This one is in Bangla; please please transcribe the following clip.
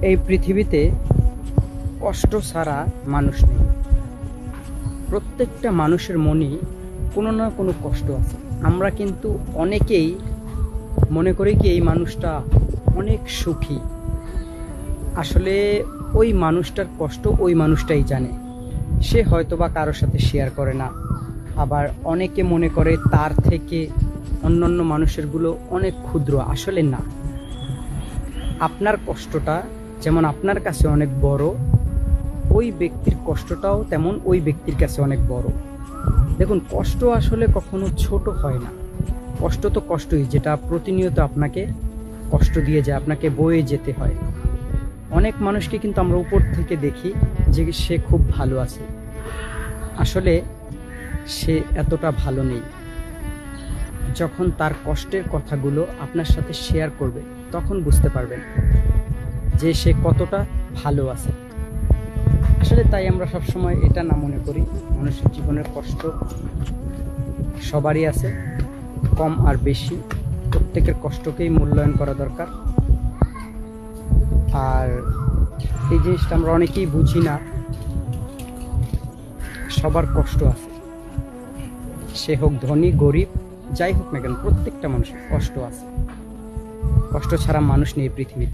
এই পৃথিবীতে কষ্ট ছাড়া মানুষ নেই। প্রত্যেকটা মানুষের মনেই কোনো না কোনো কষ্ট আছে। আমরা কিন্তু অনেকেই মনে করি কি এই মানুষটা অনেক সুখী। আসলে ওই মানুষটার কষ্ট ওই মানুষটাই জানে। সে হয়তোবা কারোর সাথে শেয়ার করে না। আবার অনেকে মনে করে তার থেকে অন্যান্য মানুষেরগুলো অনেক ক্ষুদ্র। আসলে না, আপনার কষ্টটা যেমন আপনার কাছে অনেক বড়, ওই ব্যক্তির কষ্টটাও তেমন ওই ব্যক্তির কাছে অনেক বড়। দেখুন, কষ্ট আসলে কখনো ছোট হয় না। কষ্ট তো কষ্টই, যেটা প্রতিনিয়ত আপনাকে কষ্ট দিয়ে যায়, আপনাকে বয়ে যেতে হয়। অনেক মানুষকে কিন্তু আমরা উপর থেকে দেখি যে সে খুব ভালো আছে, আসলে সে এতটা ভালো নেই। যখন তার কষ্টের কথাগুলো আপনার সাথে শেয়ার করবে তখন বুঝতে পারবেন যে সে কতটা ভালো আছে। আসলে তাই আমরা সবসময় এটা না মনে করি, মানুষের জীবনের কষ্ট সবারই আছে, কম আর বেশি প্রত্যেকের কষ্টকেই মূল্যায়ন করা দরকার। আর এই জিনিসটা আমরা অনেকেই বুঝি না, সবার কষ্ট আছে, সে হোক ধনী গরিব যাই হোক না কেন, প্রত্যেকটা মানুষের কষ্ট আছে। কষ্ট ছাড়া মানুষ নেই পৃথিবীতে।